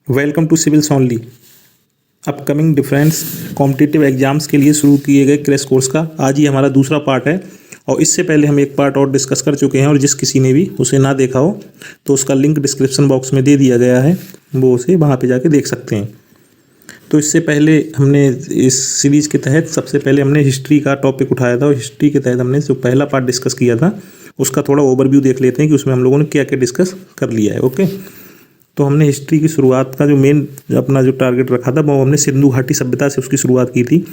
Welcome to civils only. Upcoming defence competitive exams के लिए शुरू किए गए क्रैश कोर्स का आज ही हमारा दूसरा पार्ट है। और इससे पहले हम एक पार्ट और डिस्कस कर चुके हैं, और जिस किसी ने भी उसे ना देखा हो तो उसका लिंक डिस्क्रिप्शन बॉक्स में दे दिया गया है, वो उसे वहाँ पे जाके देख सकते हैं। तो इससे पहले हमने इस सीरीज़ के तहत सबसे पहले हमने हिस्ट्री का टॉपिक उठाया था, और हिस्ट्री के तहत हमने जो पहला पार्ट डिस्कस किया था उसका थोड़ा ओवरव्यू देख लेते हैं कि उसमें हम लोगों ने क्या क्या डिस्कस कर लिया है। ओके, तो हमने हिस्ट्री की शुरुआत का जो मेन अपना जो टारगेट रखा था वो हमने सिंधु घाटी सभ्यता से उसकी शुरुआत की थी।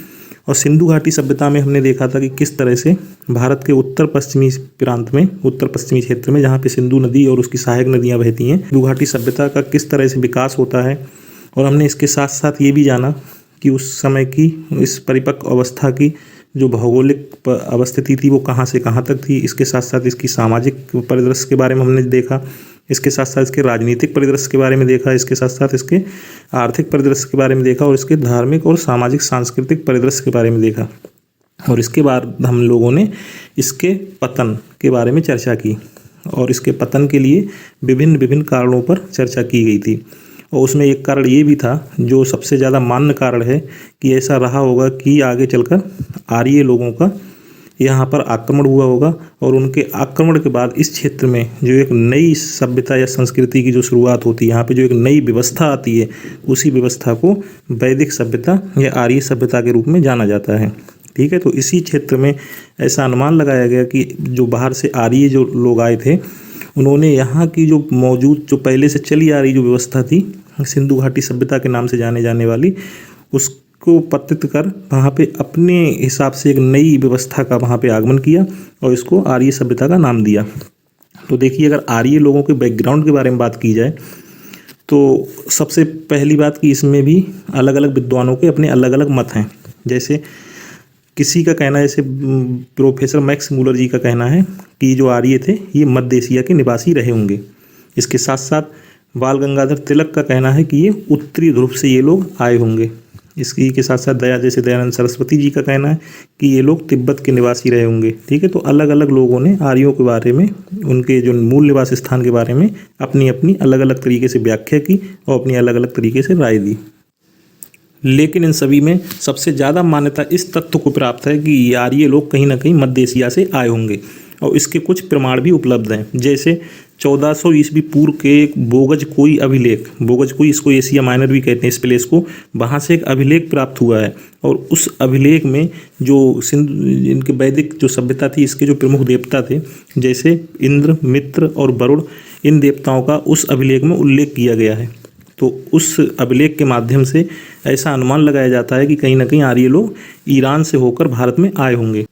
और सिंधु घाटी सभ्यता में हमने देखा था कि किस तरह से भारत के उत्तर पश्चिमी प्रांत में, उत्तर पश्चिमी क्षेत्र में, जहाँ पे सिंधु नदी और उसकी सहायक नदियाँ बहती हैं, सिंधु घाटी सभ्यता का किस तरह से विकास होता है। और हमने इसके साथ साथ ये भी जाना कि उस समय की इस परिपक्व अवस्था की जो भौगोलिक अवस्थिति थी वो कहाँ से कहाँ तक थी। इसके साथ साथ इसकी सामाजिक परिदृश्य के बारे में हमने देखा, इसके साथ साथ इसके राजनीतिक परिदृश्य के बारे में देखा, इसके साथ साथ इसके आर्थिक परिदृश्य के बारे में देखा, और इसके धार्मिक और सामाजिक सांस्कृतिक परिदृश्य के बारे में देखा। और इसके बाद हम लोगों ने इसके पतन के बारे में चर्चा की, और इसके पतन के लिए विभिन्न विभिन्न कारणों पर चर्चा की गई थी। और उसमें एक कारण ये भी था, जो सबसे ज़्यादा मान्य कारण है, कि ऐसा रहा होगा कि आगे चलकर आर्य लोगों का यहाँ पर आक्रमण हुआ होगा, और उनके आक्रमण के बाद इस क्षेत्र में जो एक नई सभ्यता या संस्कृति की जो शुरुआत होती है, यहाँ पे जो एक नई व्यवस्था आती है, उसी व्यवस्था को वैदिक सभ्यता या आर्य सभ्यता के रूप में जाना जाता है। ठीक है, तो इसी क्षेत्र में ऐसा अनुमान लगाया गया कि जो बाहर से आर्य जो लोग आए थे, उन्होंने यहाँ की जो मौजूद जो पहले से चली आ रही जो व्यवस्था थी, सिंधु घाटी सभ्यता के नाम से जाने जाने वाली, उसको पतित कर वहाँ पे अपने हिसाब से एक नई व्यवस्था का वहाँ पे आगमन किया, और इसको आर्य सभ्यता का नाम दिया। तो देखिए, अगर आर्य लोगों के बैकग्राउंड के बारे में बात की जाए तो सबसे पहली बात कि इसमें भी अलग अलग विद्वानों के अपने अलग अलग मत हैं। जैसे किसी का कहना है, जैसे प्रोफेसर मैक्स मूलर जी का कहना है कि जो आर्य थे ये मध्य एशिया के निवासी रहे होंगे। इसके साथ साथ बाल गंगाधर तिलक का कहना है कि ये उत्तरी ध्रुव से ये लोग आए होंगे। इसकी के साथ साथ दयानंद सरस्वती जी का कहना है कि ये लोग तिब्बत के निवासी रहे होंगे। ठीक है, तो अलग अलग लोगों ने आर्यों के बारे में, उनके जो मूल निवास स्थान के बारे में अपनी अपनी अलग अलग तरीके से व्याख्या की और अपनी अलग अलग तरीके से राय दी। लेकिन इन सभी में सबसे ज़्यादा मान्यता इस तथ्य को प्राप्त है कि आर्य लोग कहीं ना कहीं मध्य एशिया से आए होंगे, और इसके कुछ प्रमाण भी उपलब्ध हैं। जैसे 1400 ईस्वी पूर्व के एक बोगजकोई अभिलेख, बोगजकोई, इसको एशिया माइनर भी कहते हैं इस प्लेस को, वहाँ से एक अभिलेख प्राप्त हुआ है। और उस अभिलेख में जो इनके वैदिक जो सभ्यता थी, इसके जो प्रमुख देवता थे, जैसे इंद्र, मित्र और वरुण, इन देवताओं का उस अभिलेख में उल्लेख किया गया है। तो उस अभिलेख के माध्यम से ऐसा अनुमान लगाया जाता है कि कहीं ना कहीं आर्य लोग ईरान से होकर भारत में आए होंगे।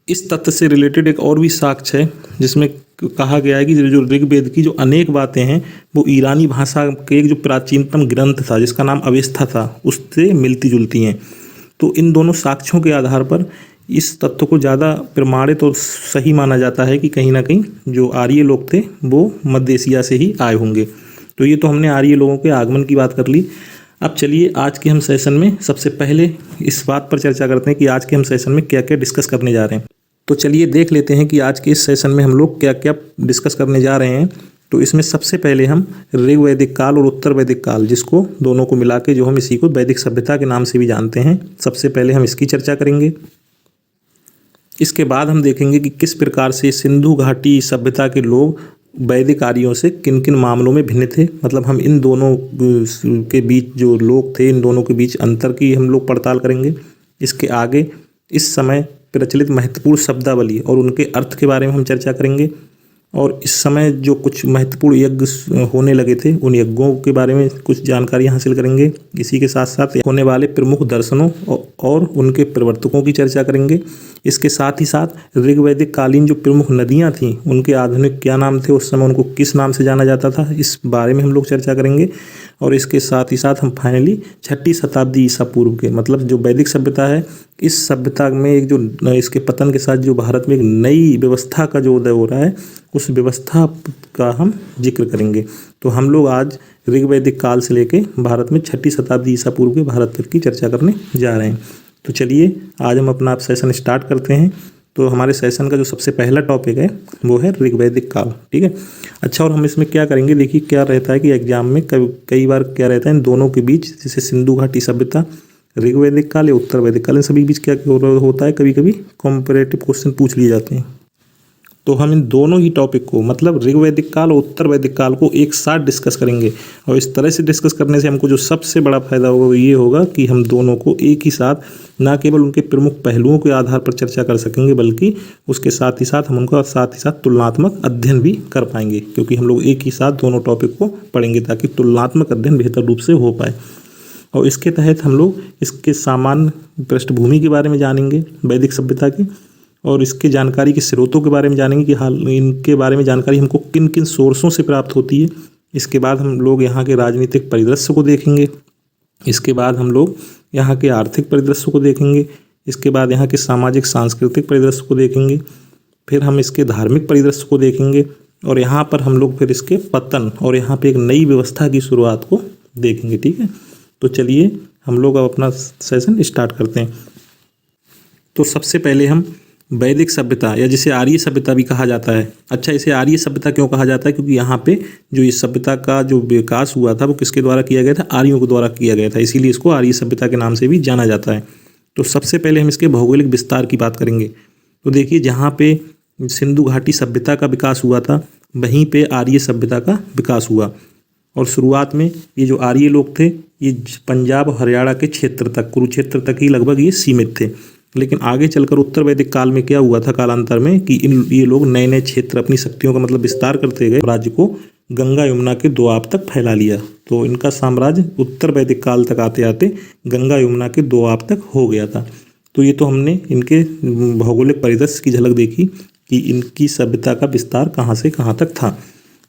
इस तथ्य से रिलेटेड एक और भी साक्ष्य है, जिसमें कहा गया है कि जो ऋग्वेद की जो अनेक बातें हैं वो ईरानी भाषा के एक जो प्राचीनतम ग्रंथ था, जिसका नाम अवेस्था था, उससे मिलती जुलती हैं। तो इन दोनों साक्ष्यों के आधार पर इस तथ्य को ज़्यादा प्रमाणित और सही माना जाता है कि कहीं ना कहीं जो आर्य लोग थे वो मध्य एशिया से ही आए होंगे। तो ये तो हमने आर्य लोगों के आगमन की बात कर ली। अब चलिए आज के हम सेशन में सबसे पहले इस बात पर चर्चा करते हैं कि आज के हम सेशन में क्या क्या डिस्कस करने जा रहे हैं। तो चलिए देख लेते हैं कि आज के इस सेशन में हम लोग क्या क्या डिस्कस करने जा रहे हैं। तो इसमें सबसे पहले हम ऋग्वैदिक काल और उत्तर वैदिक काल, जिसको दोनों को मिला के जो हम इसी को वैदिक सभ्यता के नाम से भी जानते हैं, सबसे पहले हम इसकी चर्चा करेंगे। इसके बाद हम देखेंगे कि किस प्रकार से सिंधु घाटी सभ्यता के लोग वैदिक आर्यों से किन किन मामलों में भिन्न थे। मतलब हम इन दोनों के बीच जो लोग थे, इन दोनों के बीच अंतर की हम लोग पड़ताल करेंगे। इसके आगे इस समय प्रचलित महत्वपूर्ण शब्दावली और उनके अर्थ के बारे में हम चर्चा करेंगे। और इस समय जो कुछ महत्वपूर्ण यज्ञ होने लगे थे, उन यज्ञों के बारे में कुछ जानकारी हासिल करेंगे। इसी के साथ साथ होने वाले प्रमुख दर्शनों और उनके प्रवर्तकों की चर्चा करेंगे। इसके साथ ही साथ ऋग्वैदिक कालीन जो प्रमुख नदियां थीं, उनके आधुनिक क्या नाम थे, उस समय उनको किस नाम से जाना जाता था, इस बारे में हम लोग चर्चा करेंगे। और इसके साथ ही साथ हम फाइनली 6ठी शताब्दी ईसा पूर्व के, मतलब जो वैदिक सभ्यता है, इस सभ्यता में एक जो इसके पतन के साथ जो भारत में एक नई व्यवस्था का जो उदय हो रहा है, उस व्यवस्था का हम जिक्र करेंगे। तो हम लोग आज ऋग्वैदिक काल से लेके भारत में 6ठी शताब्दी ईसा पूर्व के भारत तक की चर्चा करने जा रहे हैं। तो चलिए आज हम अपना सेशन स्टार्ट करते हैं। तो हमारे सेशन का जो सबसे पहला टॉपिक है वो है ऋग्वैदिक काल। ठीक है। अच्छा, और हम इसमें क्या करेंगे, देखिए क्या रहता है कि एग्जाम में कई बार क्या रहता है इन दोनों के बीच, जैसे सिंधु घाटी सभ्यता, ऋग्वैदिक काल या उत्तर वैदिक काल, इन सभी बीच क्या होता है, कभी कभी कॉम्परेटिव क्वेश्चन पूछ लिए जाते हैं। तो हम इन दोनों ही टॉपिक को, मतलब ऋग्वैदिक काल और उत्तर वैदिक काल को एक साथ डिस्कस करेंगे। और इस तरह से डिस्कस करने से हमको जो सबसे बड़ा फायदा होगा वो ये होगा कि हम दोनों को एक ही साथ ना केवल उनके प्रमुख पहलुओं के आधार पर चर्चा कर सकेंगे, बल्कि उसके साथ ही साथ हम उनका तुलनात्मक अध्ययन भी कर पाएंगे, क्योंकि हम लोग एक ही साथ दोनों टॉपिक को पढ़ेंगे ताकि तुलनात्मक अध्ययन बेहतर रूप से हो पाए। और इसके तहत हम लोग इसके सामान्य पृष्ठभूमि के बारे में जानेंगे वैदिक सभ्यता की, और इसके जानकारी के स्रोतों के बारे में जानेंगे कि हाल इनके बारे में जानकारी हमको किन किन सोर्सों से प्राप्त होती है। इसके बाद हम लोग यहाँ के राजनीतिक परिदृश्य को देखेंगे। इसके बाद हम लोग यहाँ के आर्थिक परिदृश्य को देखेंगे। इसके बाद यहाँ के सामाजिक सांस्कृतिक परिदृश्य को देखेंगे। फिर हम इसके धार्मिक परिदृश्य को देखेंगे, और यहाँ पर हम लोग फिर इसके पतन और यहाँ पे एक नई व्यवस्था की शुरुआत को देखेंगे। ठीक है, तो चलिए हम लोग अब अपना सेशन स्टार्ट करते हैं। तो सबसे पहले हम वैदिक सभ्यता, या जिसे आर्य सभ्यता भी कहा जाता है। अच्छा, इसे आर्य सभ्यता क्यों कहा जाता है, क्योंकि यहाँ पे जो इस सभ्यता का जो विकास हुआ था वो किसके द्वारा किया गया था, आर्यों के द्वारा किया गया था, इसीलिए इसको आर्य सभ्यता के नाम से भी जाना जाता है। तो सबसे पहले हम इसके भौगोलिक विस्तार की बात करेंगे। तो देखिए, जहाँ पे सिंधु घाटी सभ्यता का विकास हुआ था वहीं पे आर्य सभ्यता का विकास हुआ। और शुरुआत में ये जो आर्य लोग थे ये पंजाब और हरियाणा के क्षेत्र तक, कुरुक्षेत्र तक ही लगभग ये सीमित थे। लेकिन आगे चलकर उत्तर वैदिक काल में क्या हुआ था कालांतर में कि ये लोग नए नए क्षेत्र, अपनी शक्तियों का मतलब विस्तार करते गए, राज्य को गंगा यमुना के दोआब तक फैला लिया। तो इनका साम्राज्य उत्तर वैदिक काल तक आते आते गंगा यमुना के दोआब तक हो गया था। तो ये तो हमने इनके भौगोलिक परिदृश्य की झलक देखी कि इनकी सभ्यता का विस्तार कहाँ से कहाँ तक था।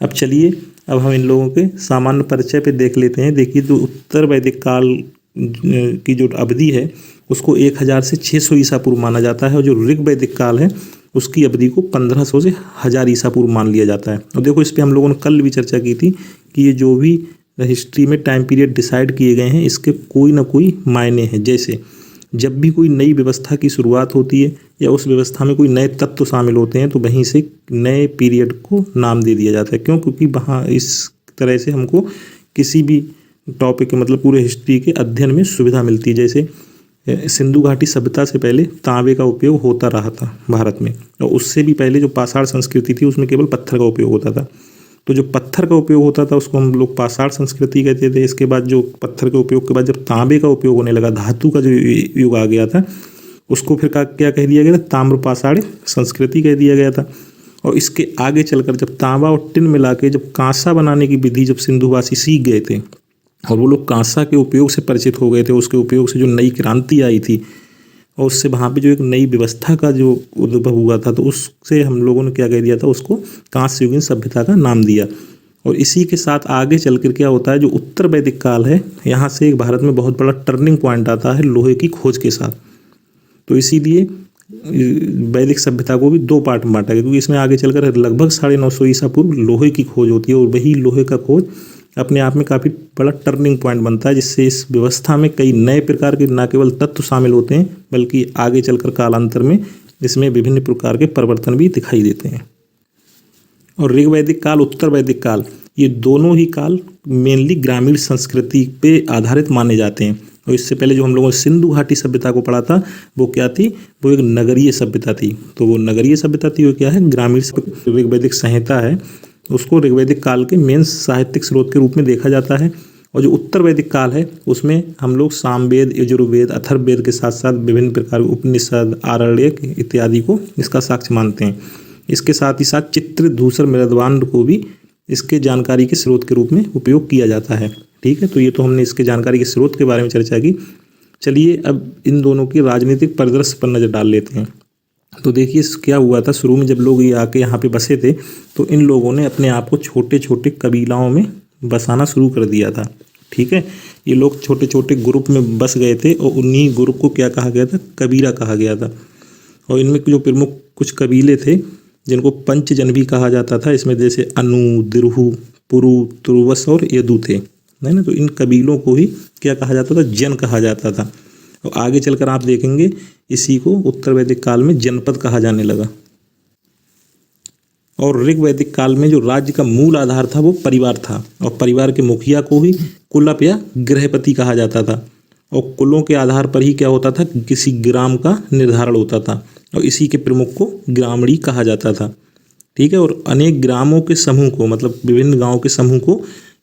अब चलिए अब हम इन लोगों के सामान्य परिचय पे देख लेते हैं। देखिए, जो उत्तर वैदिक काल की जो अवधि है उसको 1000 से 600 ईसा पूर्व माना जाता है, और जो ऋग्वैदिक काल है उसकी अवधि को 1500 से 1000 ईसा पूर्व मान लिया जाता है। और देखो, इस पे हम लोगों ने कल भी चर्चा की थी कि ये जो भी हिस्ट्री में टाइम पीरियड डिसाइड किए गए हैं इसके कोई ना कोई मायने हैं। जैसे जब भी कोई नई व्यवस्था की शुरुआत होती है या उस व्यवस्था में कोई नए तत्व शामिल होते हैं तो वहीं से नए पीरियड को नाम दे दिया जाता है। क्यों? क्योंकि वहाँ इस तरह से हमको किसी भी टॉपिक के, मतलब पूरे हिस्ट्री के अध्ययन में सुविधा मिलती है। जैसे सिंधु घाटी सभ्यता से पहले तांबे का उपयोग होता रहा था भारत में, और उससे भी पहले जो पाषाण संस्कृति थी उसमें केवल पत्थर का उपयोग होता था। तो जो पत्थर का उपयोग होता था उसको हम लोग पाषाण संस्कृति कहते थे। इसके बाद जो पत्थर के उपयोग के बाद जब तांबे का उपयोग होने लगा, धातु का जो युग आ गया था, उसको फिर क्या कह दिया गया था, ताम्र पाषाण संस्कृति कह दिया गया था। और इसके आगे चलकर जब तांबा और टिन मिला के जब कांसा बनाने की विधि जब सिंधुवासी सीख गए थे और वो लोग कांसा के उपयोग से परिचित हो गए थे, उसके उपयोग से जो नई क्रांति आई थी और उससे वहाँ पे जो एक नई व्यवस्था का जो उद्भव हुआ था, तो उससे हम लोगों ने क्या कह दिया था, उसको कांस्ययुगीन सभ्यता का नाम दिया। और इसी के साथ आगे चलकर क्या होता है, जो उत्तर वैदिक काल है, यहाँ से एक भारत में बहुत बड़ा टर्निंग पॉइंट आता है लोहे की खोज के साथ। तो इसीलिए वैदिक सभ्यता को भी दो पार्ट में बांटा गया, क्योंकि इसमें आगे चलकर लगभग 950 ईसा पूर्व लोहे की खोज होती है, और वही लोहे का खोज अपने आप में काफ़ी बड़ा टर्निंग पॉइंट बनता है, जिससे इस व्यवस्था में कई नए प्रकार के न केवल तत्व शामिल होते हैं बल्कि आगे चलकर कालांतर में इसमें विभिन्न प्रकार के परिवर्तन भी दिखाई देते हैं। और ऋग्वैदिक काल, उत्तर वैदिक काल, ये दोनों ही काल मेनली ग्रामीण संस्कृति पे आधारित माने जाते हैं। और इससे पहले जो हम लोगों ने सिंधु घाटी सभ्यता को पढ़ा था वो क्या थी, वो एक नगरीय सभ्यता थी। तो वो नगरीय सभ्यता थी, वो क्या है, ग्रामीण। ऋग्वैदिक संहिता है उसको ऋग्वैदिक काल के मेन साहित्यिक स्रोत के रूप में देखा जाता है। और जो उत्तर वैदिक काल है उसमें हम लोग सामवेद, यजुर्वेद, अथर्ववेद के साथ साथ विभिन्न प्रकार के उपनिषद, आरण्यक इत्यादि को इसका साक्ष्य मानते हैं। इसके साथ ही साथ चित्र, धूसर, मृदवान को भी इसके जानकारी के स्रोत के रूप में उपयोग किया जाता है। ठीक है, तो ये तो हमने इसके जानकारी के स्रोत के बारे में चर्चा की। चलिए अब इन दोनों की राजनीतिक परिदृश्य पर नज़र डाल लेते हैं। तो देखिए क्या हुआ था, शुरू में जब लोग ये आके यहाँ पे बसे थे तो इन लोगों ने अपने आप को छोटे छोटे कबीलाओं में बसाना शुरू कर दिया था। ठीक है, ये लोग छोटे छोटे ग्रुप में बस गए थे और उन्हीं ग्रुप को क्या कहा गया था, कबीला कहा गया था। और इनमें जो प्रमुख कुछ कबीले थे जिनको पंचजन भी कहा जाता था, इसमें जैसे अनु, दिरहु, पुरु, तुर्वस और यदु थे, है ना। तो इन कबीलों को ही क्या कहा जाता था, जन कहा जाता था। और आगे चलकर आप देखेंगे इसी को उत्तर वैदिक काल में जनपद कहा जाने लगा। और ऋग वैदिक काल में जो राज्य का मूल आधार था वो परिवार था, और परिवार के मुखिया को ही कुलप या गृहपति कहा जाता था। और कुलों के आधार पर ही क्या होता था, किसी ग्राम का निर्धारण होता था, और इसी के प्रमुख को ग्रामणी कहा जाता था। ठीक है। और अनेक ग्रामों के समूह को, मतलब विभिन्न गांवों के समूह को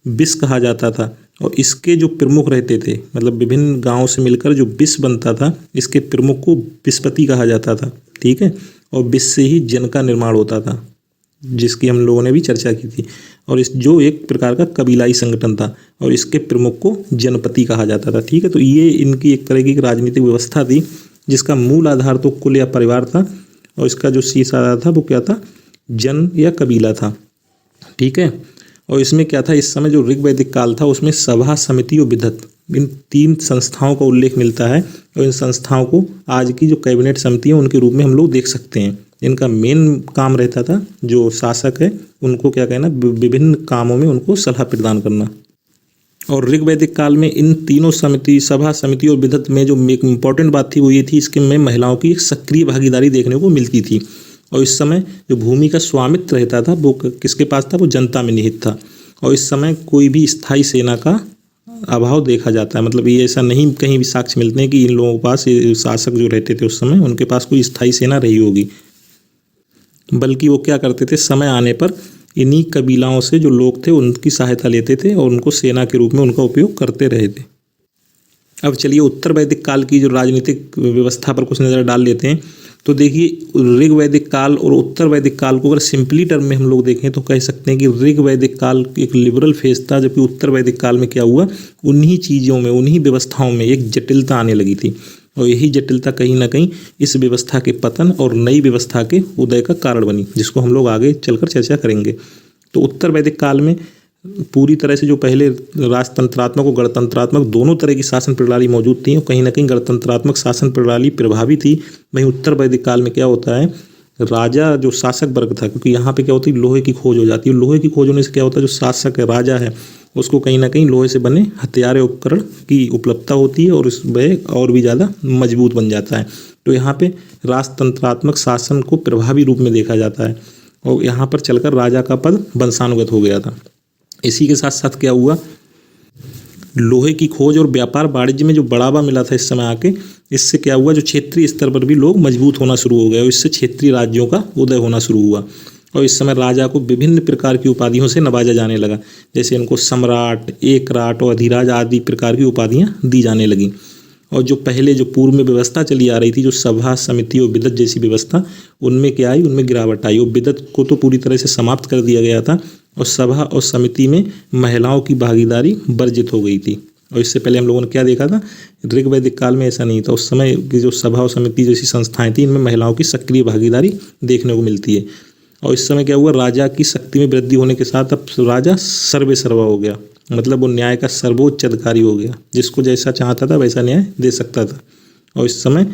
बिस कहा जाता था, और इसके जो प्रमुख रहते थे, मतलब विभिन्न गांवों से मिलकर जो बिस बनता था, इसके प्रमुख को बिसपति कहा जाता था। ठीक है। और बिस से ही जन का निर्माण होता था, जिसकी हम लोगों ने भी चर्चा की थी। और इस जो एक प्रकार का कबीलाई संगठन था, और इसके प्रमुख को जनपति कहा जाता था। ठीक है। तो ये इनकी एक तरह की राजनीतिक व्यवस्था थी, जिसका मूल आधार तो कुल या परिवार था, और इसका जो शीर्ष आधार था वो क्या था, जन या कबीला था। ठीक है। और इसमें क्या था, इस समय जो ऋग वैदिक काल था उसमें सभा, समिति और विधत, इन 3 संस्थाओं का उल्लेख मिलता है। और इन संस्थाओं को आज की जो कैबिनेट समिति है उनके रूप में हम लोग देख सकते हैं। इनका मेन काम रहता था, जो शासक है उनको क्या कहना, विभिन्न कामों में उनको सलाह प्रदान करना। और ऋग वैदिक काल में इन तीनों समिति, सभा, समिति और विधत में जो एक इम्पॉर्टेंट बात थी वो ये थी, इसके में महिलाओं की एक सक्रिय भागीदारी देखने को मिलती थी। और इस समय जो भूमि का स्वामित्व रहता था वो किसके पास था, वो जनता में निहित था। और इस समय कोई भी स्थायी सेना का अभाव देखा जाता है, मतलब ये ऐसा नहीं कहीं भी साक्ष्य मिलते हैं कि इन लोगों के पास, शासक जो रहते थे उस समय, उनके पास कोई स्थायी सेना रही होगी, बल्कि वो क्या करते थे, समय आने पर इन्हीं कबीलाओं से जो लोग थे उनकी सहायता लेते थे और उनको सेना के रूप में उनका उपयोग करते रहे थे। अब चलिए उत्तर वैदिक काल की जो राजनीतिक व्यवस्था पर कुछ नज़र डाल लेते हैं। तो देखिए ऋग वैदिक काल और उत्तर वैदिक काल को अगर सिंपली टर्म में हम लोग देखें तो कह सकते हैं कि ऋग वैदिक काल एक लिबरल फेज था, जबकि उत्तर वैदिक काल में क्या हुआ, उन्हीं चीज़ों में, उन्हीं व्यवस्थाओं में एक जटिलता आने लगी थी। और यही जटिलता कहीं ना कहीं इस व्यवस्था के पतन और नई व्यवस्था के उदय का कारण बनी, जिसको हम लोग आगे चलकर चर्चा करेंगे। तो उत्तर वैदिक काल में पूरी तरह से जो पहले राजतंत्रात्मक और गणतंत्रात्मक दोनों तरह की शासन प्रणाली मौजूद थी, और कहीं ना कहीं गणतंत्रात्मक शासन प्रणाली प्रभावी थी। वहीं उत्तर वैदिक काल में क्या होता है, राजा जो शासक वर्ग था, क्योंकि यहाँ पे क्या होती है, लोहे की खोज हो जाती है। लोहे की खोज होने से क्या होता है, जो शासक है, राजा है, उसको कहीं ना कहीं लोहे से बने हथियार उपकरण की उपलब्धता होती है, और उस वह और भी ज़्यादा मजबूत बन जाता है। तो यहाँ पे राजतंत्रात्मक शासन को प्रभावी रूप में देखा जाता है, और यहाँ पर चलकर राजा का पद वंशानुगत हो गया था। इसी के साथ साथ क्या हुआ, लोहे की खोज और व्यापार वाणिज्य में जो बढ़ावा मिला था इस समय आके, इससे क्या हुआ, जो क्षेत्रीय स्तर पर भी लोग मजबूत होना शुरू हो गए, और इससे क्षेत्रीय राज्यों का उदय होना शुरू हुआ। और इस समय राजा को विभिन्न प्रकार की उपाधियों से नवाजा जाने लगा, जैसे इनको सम्राट, एकराट और अधिराज आदि प्रकार की उपाधियाँ दी जाने लगीं। और जो पहले जो पूर्व में व्यवस्था चली आ रही थी, जो सभा, समिति और विधत जैसी व्यवस्था, उनमें क्या आई, उनमें गिरावट आई। और विधत को तो पूरी तरह से समाप्त कर दिया गया था, और सभा और समिति में महिलाओं की भागीदारी वर्जित हो गई थी। और इससे पहले हम लोगों ने क्या देखा था, ऋग वैदिक काल में ऐसा नहीं था। उस समय की जो सभा और समिति जैसी संस्थाएं थी, इनमें महिलाओं की सक्रिय भागीदारी देखने को मिलती है। और इस समय क्या हुआ, राजा की शक्ति में वृद्धि होने के साथ अब राजा सर्वे सर्वा हो गया, मतलब वो न्याय का सर्वोच्च अधिकारी हो गया, जिसको जैसा चाहता था वैसा न्याय दे सकता था। और इस समय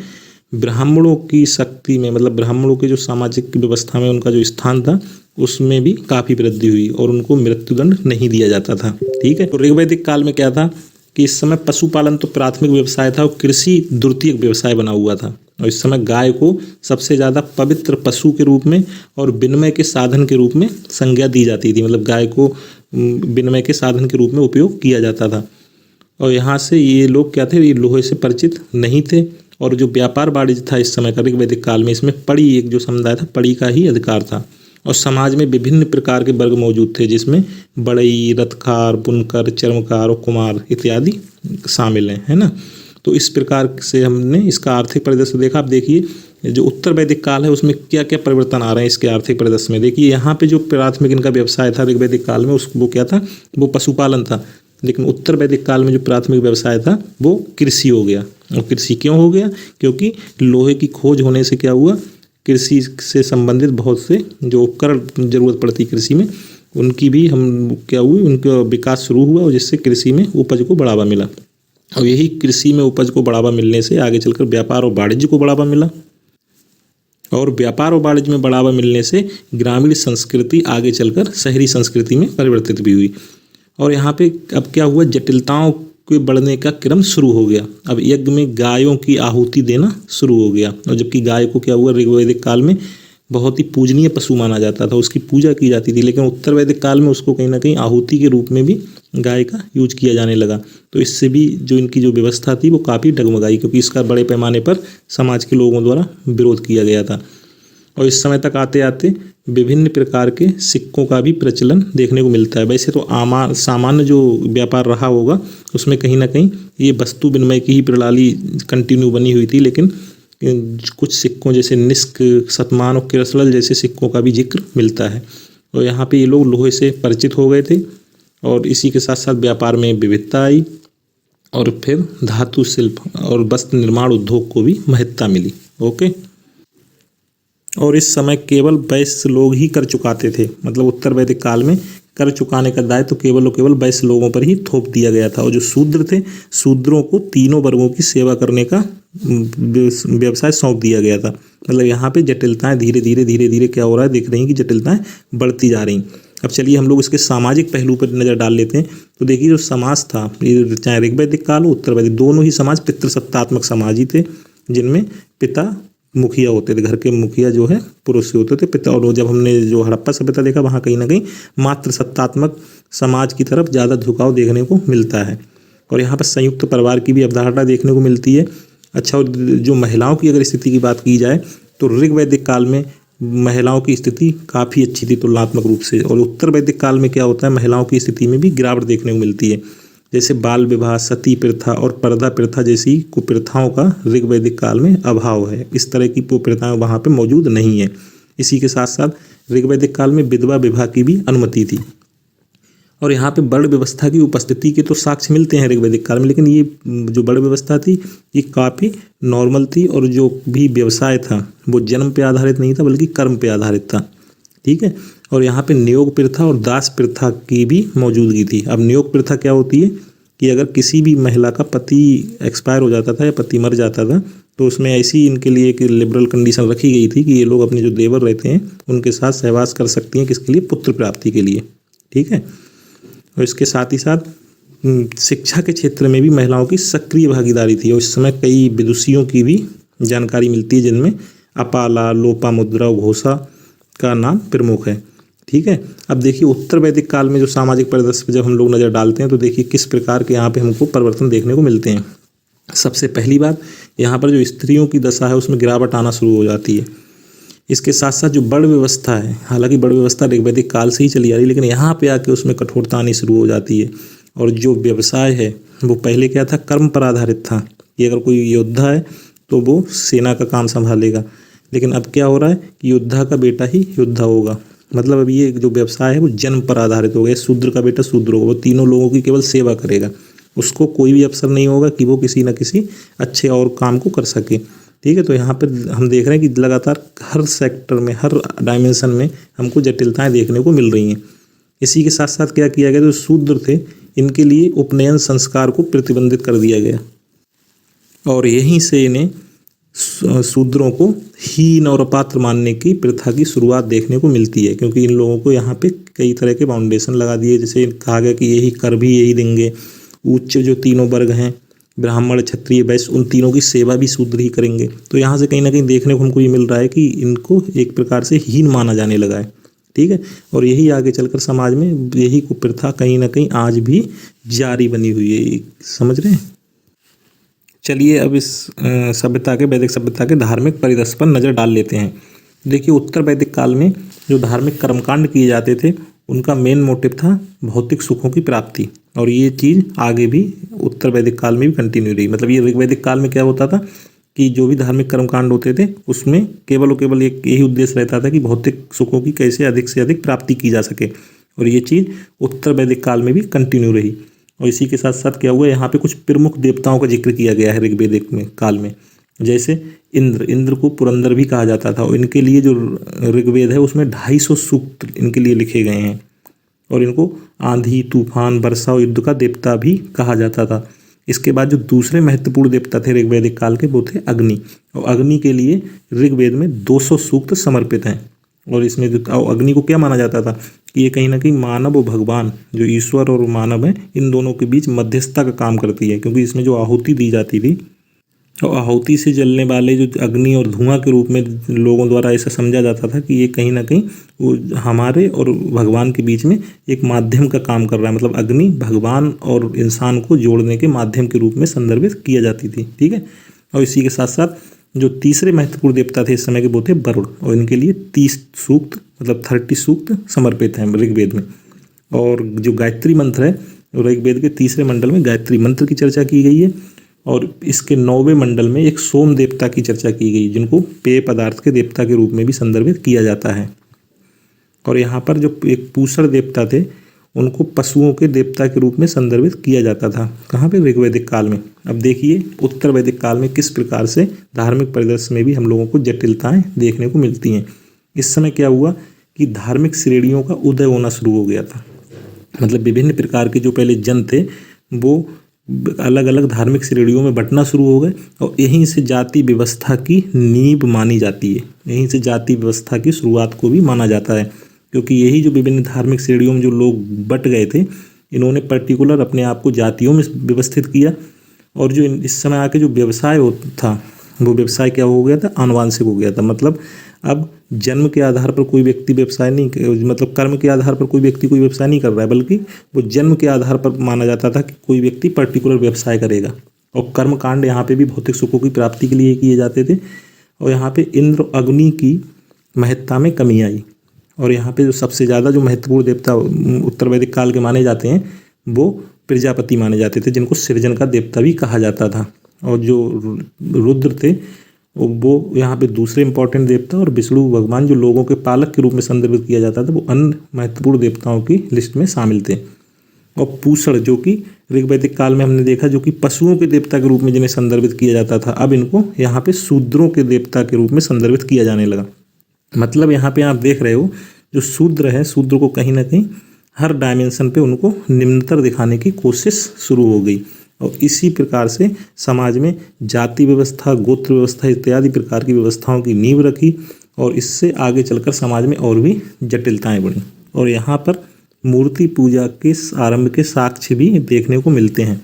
ब्राह्मणों की शक्ति में, मतलब ब्राह्मणों के जो सामाजिक व्यवस्था में उनका जो स्थान था, उसमें भी काफ़ी वृद्धि हुई, और उनको मृत्युदंड नहीं दिया जाता था। ठीक है। तो ऋग वैदिक काल में क्या था कि इस समय पशुपालन तो प्राथमिक व्यवसाय था, और कृषि द्वितीयक व्यवसाय बना हुआ था। और इस समय गाय को सबसे ज़्यादा पवित्र पशु के रूप में और विनिमय के साधन के रूप में संज्ञा दी जाती थी, मतलब गाय को विनिमय के साधन के रूप में उपयोग किया जाता था। और यहाँ से ये लोग क्या थे, ये लोहे से परिचित नहीं थे। और जो व्यापार वाणिज्य था इस समय का ऋग वैदिक काल में, इसमें पड़ी, एक जो समुदाय था, पड़ी का ही अधिकार था। और समाज में विभिन्न प्रकार के वर्ग मौजूद थे, जिसमें बढ़ई, रथकार, बुनकर, चर्मकार और कुमार इत्यादि शामिल हैं, है ना। तो इस प्रकार से हमने इसका आर्थिक परिदृश्य देखा। आप देखिए जो उत्तर वैदिक काल है उसमें क्या क्या परिवर्तन आ रहे हैं इसके आर्थिक परिदृश्य में। देखिए यहाँ पे जो प्राथमिक इनका व्यवसाय था ऋग वैदिक काल में, वो क्या था, वो पशुपालन था। लेकिन उत्तर वैदिक काल में जो प्राथमिक व्यवसाय था वो कृषि हो गया। और कृषि क्यों हो गया, क्योंकि लोहे की खोज होने से क्या हुआ, कृषि से संबंधित बहुत से जो उपकरण जरूरत पड़ती कृषि में, उनकी भी हम क्या हुई, उनका विकास शुरू हुआ, और जिससे कृषि में उपज को बढ़ावा मिला। और यही कृषि में उपज को बढ़ावा मिलने से आगे चलकर व्यापार और वाणिज्य को बढ़ावा मिला, और व्यापार और वाणिज्य में बढ़ावा मिलने से ग्रामीण संस्कृति आगे चलकर शहरी संस्कृति में परिवर्तित भी हुई। और यहाँ पे अब क्या हुआ, जटिलताओं के बढ़ने का क्रम शुरू हो गया। अब यज्ञ में गायों की आहुति देना शुरू हो गया, और जबकि गाय को क्या हुआ, ऋग्वैदिक काल में बहुत ही पूजनीय पशु माना जाता था, उसकी पूजा की जाती थी, लेकिन उत्तर वैदिक काल में उसको कहीं ना कहीं आहुति के रूप में भी गाय का यूज किया जाने लगा। तो इससे भी जो इनकी जो व्यवस्था थी वो काफ़ी डगमगाई, क्योंकि इसका बड़े पैमाने पर समाज के लोगों द्वारा विरोध किया गया था। और इस समय तक आते आते विभिन्न प्रकार के सिक्कों का भी प्रचलन देखने को मिलता है। वैसे तो सामान्य जो व्यापार रहा होगा उसमें कहीं ना कहीं ये वस्तु विनिमय की ही प्रणाली कंटिन्यू बनी हुई थी, लेकिन कुछ सिक्कों जैसे निष्क, शतमान और किरसलल जैसे सिक्कों का भी जिक्र मिलता है। और यहाँ पे ये लोग लोहे से परिचित हो गए थे, और इसी के साथ साथ व्यापार में विविधता आई, और फिर धातु शिल्प और वस्त्र निर्माण उद्योग को भी महत्ता मिली। ओके। और इस समय केवल वैश्य लोग ही कर चुकाते थे, मतलब उत्तर वैदिक काल में कर चुकाने का दायित्व केवल और केवल वैश्य लोगों पर ही थोप दिया गया था। और जो शूद्र थे, शूद्रों को तीनों वर्गों की सेवा करने का व्यवसाय सौंप दिया गया था। मतलब यहाँ पे जटिलताएं धीरे धीरे क्या हो रहा है, दिख रही हैं कि जटिलताएं बढ़ती जा रही। अब चलिए हम लोग इसके सामाजिक पहलू पर नज़र डाल लेते हैं। तो देखिए जो समाज था, ये चाहे ऋग्वैदिक काल हो उत्तर वैदिक, दोनों ही समाज पितृसत्तात्मक समाज ही थे, जिनमें पिता मुखिया होते थे, घर के मुखिया जो है पुरुष होते थे पिता। और जब हमने जो हड़प्पा सभ्यता देखा, वहाँ कहीं ना कहीं मातृ सत्तात्मक समाज की तरफ ज़्यादा झुकाव देखने को मिलता है। और यहाँ पर संयुक्त परिवार की भी अवधारणा देखने को मिलती है। अच्छा, और जो महिलाओं की अगर स्थिति की बात की जाए तो ऋग्वैदिक काल में महिलाओं की स्थिति काफ़ी अच्छी थी तुलनात्मक रूप से, और उत्तर वैदिक काल में क्या होता है, महिलाओं की स्थिति में भी गिरावट देखने को मिलती है। जैसे बाल विवाह, सती प्रथा और पर्दा प्रथा जैसी कुप्रथाओं का ऋग्वैदिक काल में अभाव है। इस तरह की कुप्रथाएं वहाँ पे मौजूद नहीं है। इसी के साथ साथ ऋग्वैदिक काल में विधवा विवाह की भी अनुमति थी। और यहाँ पे वर्ण व्यवस्था की उपस्थिति के तो साक्ष्य मिलते हैं ऋग्वैदिक काल में, लेकिन ये जो वर्ण व्यवस्था थी ये काफ़ी नॉर्मल थी, और जो भी व्यवसाय था वो जन्म पे आधारित नहीं था बल्कि कर्म पे आधारित था। ठीक है। और यहाँ पे नियोग प्रथा और दास प्रथा की भी मौजूदगी थी। अब नियोग प्रथा क्या होती है कि अगर किसी भी महिला का पति एक्सपायर हो जाता था या पति मर जाता था, तो उसमें ऐसी इनके लिए एक लिबरल कंडीशन रखी गई थी कि ये लोग अपने जो देवर रहते हैं उनके साथ सहवास कर सकती हैं, किसके लिए, पुत्र प्राप्ति के लिए। ठीक है। और इसके साथ ही साथ शिक्षा के क्षेत्र में भी महिलाओं की सक्रिय भागीदारी थी, और इस समय कई विदुषियों की भी जानकारी मिलती है, जिनमें अपाला, लोपामुद्रा और घोषा का नाम प्रमुख है। ठीक है। अब देखिए उत्तर वैदिक काल में जो सामाजिक परिदृश्य पर जब हम लोग नज़र डालते हैं तो देखिए किस प्रकार के यहाँ पे हमको परिवर्तन देखने को मिलते हैं। सबसे पहली बात, यहाँ पर जो स्त्रियों की दशा है उसमें गिरावट आना शुरू हो जाती है। इसके साथ साथ जो वर्ण व्यवस्था है, हालांकि वर्ण व्यवस्था ऋग्वैदिक काल से ही चली आ रही है, लेकिन यहाँ पे आके उसमें कठोरता आनी शुरू हो जाती है। और जो व्यवसाय है वो पहले क्या था, कर्म पर आधारित था कि अगर कोई योद्धा है तो वो सेना का काम संभालेगा, लेकिन अब क्या हो रहा है कि योद्धा का बेटा ही योद्धा होगा। मतलब अब ये जो व्यवसाय है वो जन्म पर आधारित हो गया। शूद्र का बेटा शूद्र होगा, वो तीनों लोगों की केवल सेवा करेगा, उसको कोई भी अवसर नहीं होगा कि वो किसी न किसी अच्छे और काम को कर सके। ठीक है। तो यहाँ पर हम देख रहे हैं कि लगातार हर सेक्टर में, हर डायमेंशन में हमको जटिलताएं देखने को मिल रही हैं। इसी के साथ साथ क्या किया गया, जो शूद्र थे इनके लिए उपनयन संस्कार को प्रतिबंधित कर दिया गया, और यहीं से इन्हें शूद्रों को हीन और अपात्र मानने की प्रथा की शुरुआत देखने को मिलती है, क्योंकि इन लोगों को यहाँ पे कई तरह के फाउंडेशन लगा दिए। जैसे कहा गया कि यही कर भी यही देंगे, उच्च जो तीनों वर्ग हैं, ब्राह्मण, क्षत्रिय, वैश्य, उन तीनों की सेवा भी शूद्र ही करेंगे। तो यहाँ से कहीं ना कहीं देखने को हमको ये मिल रहा है कि इनको एक प्रकार से हीन माना जाने लगा है। ठीक है। और यही आगे चलकर समाज में यही कुप्रथा कहीं ना कहीं आज भी जारी बनी हुई है। समझ रहे हैं। चलिए अब इस सभ्यता के, वैदिक सभ्यता के धार्मिक परिदृश्य पर नज़र डाल लेते हैं। देखिए उत्तर वैदिक काल में जो धार्मिक कर्मकांड किए जाते थे उनका मेन मोटिव था भौतिक सुखों की प्राप्ति, और ये चीज़ आगे भी उत्तर वैदिक काल में भी कंटिन्यू रही। मतलब ये ऋग्वैदिक काल में क्या होता था कि जो भी धार्मिक कर्मकांड होते थे उसमें केवल और केवल एक यही उद्देश्य रहता था कि भौतिक सुखों की कैसे अधिक से अधिक प्राप्ति की जा सके, और ये चीज़ उत्तर वैदिक काल में भी कंटिन्यू रही। और इसी के साथ साथ क्या हुआ, यहाँ पे कुछ प्रमुख देवताओं का जिक्र किया गया है ऋग्वैदिक में काल में। जैसे इंद्र को पुरंदर भी कहा जाता था, और इनके लिए जो ऋग्वेद है उसमें 250 सूक्त इनके लिए लिखे गए हैं, और इनको आंधी, तूफान, वर्षा और युद्ध का देवता भी कहा जाता था। इसके बाद जो दूसरे महत्वपूर्ण देवता थे ऋग्वैदिक काल के वो थे अग्नि, और अग्नि के लिए ऋग्वेद में 200 सूक्त समर्पित हैं। और इसमें जो अग्नि को क्या माना जाता था कि ये कहीं ना कहीं मानव और भगवान, जो ईश्वर और मानव है, इन दोनों के बीच मध्यस्थता का काम करती है। क्योंकि इसमें जो आहुति दी जाती थी, और आहुति से जलने वाले जो अग्नि और धुआं के रूप में लोगों द्वारा ऐसा समझा जाता था कि ये कहीं ना कहीं वो हमारे और भगवान के बीच में एक माध्यम का काम कर रहा है। मतलब अग्नि भगवान और इंसान को जोड़ने के माध्यम के रूप में संदर्भित किया जाती थी। ठीक है। और इसी के साथ साथ जो तीसरे महत्वपूर्ण देवता थे इस समय के वो थे वरुण, और इनके लिए 30 सूक्त मतलब 30 सूक्त समर्पित हैं ऋग्वेद में। और जो गायत्री मंत्र है, ऋग्वेद के तीसरे मंडल में गायत्री मंत्र की चर्चा की गई है। और इसके 9वें मंडल में एक सोम देवता की चर्चा की गई, जिनको पेय पदार्थ के देवता के रूप में भी संदर्भित किया जाता है। और यहाँ पर जो एक पूषण देवता थे, उनको पशुओं के देवता के रूप में संदर्भित किया जाता था। कहाँ पे? ऋग्वैदिक काल में। अब देखिए उत्तर वैदिक काल में किस प्रकार से धार्मिक परिदृश्य में भी हम लोगों को जटिलताएं देखने को मिलती हैं। इस समय क्या हुआ कि धार्मिक श्रेणियों का उदय होना शुरू हो गया था। मतलब विभिन्न प्रकार के जो पहले जन थे वो अलग अलग धार्मिक श्रेणियों में बंटना शुरू हो गए, और यहीं से जाति व्यवस्था की नींव मानी जाती है। यहीं से जाति व्यवस्था की शुरुआत को भी माना जाता है, क्योंकि यही जो विभिन्न धार्मिक श्रेणियों में जो लोग बट गए थे, इन्होंने पर्टिकुलर अपने आप को जातियों में व्यवस्थित किया। और जो इस समय आके जो व्यवसाय था, वो व्यवसाय क्या हो गया था? आनुवांशिक हो गया था। मतलब अब जन्म के आधार पर कोई व्यक्ति व्यवसाय नहीं, मतलब कर्म के आधार पर कोई व्यक्ति कोई व्यवसाय नहीं कर रहा है, बल्कि वो जन्म के आधार पर माना जाता था कि कोई व्यक्ति पर्टिकुलर व्यवसाय करेगा। और कर्म कांड यहाँ पे भी भौतिक सुखों की प्राप्ति के लिए किए जाते थे। और यहाँ पे इंद्र अग्नि की महत्ता में कमी आई। और यहाँ पे जो सबसे ज़्यादा जो महत्वपूर्ण देवता उत्तर वैदिक काल के माने जाते हैं, वो प्रजापति माने जाते थे, जिनको सृजन का देवता भी कहा जाता था। और जो रुद्र थे वो यहाँ पे दूसरे इंपॉर्टेंट देवता, और विष्णु भगवान जो लोगों के पालक के रूप में संदर्भित किया जाता था, वो अन्य महत्वपूर्ण देवताओं की लिस्ट में शामिल थे। और पूषण जो कि ऋग्वैदिक काल में हमने देखा जो कि पशुओं के देवता के रूप में जिन्हें संदर्भित किया जाता था, अब इनको यहाँ पे शूद्रों के देवता के रूप में संदर्भित किया जाने लगा। मतलब यहाँ पे आप देख रहे हो जो शूद्र है, शूद्र को कहीं ना कहीं हर डायमेंशन पे उनको निम्नतर दिखाने की कोशिश शुरू हो गई। और इसी प्रकार से समाज में जाति व्यवस्था, गोत्र व्यवस्था इत्यादि प्रकार की व्यवस्थाओं की नींव रखी, और इससे आगे चलकर समाज में और भी जटिलताएं बढ़ी। और यहाँ पर मूर्ति पूजा के आरंभ के साक्ष्य भी देखने को मिलते हैं।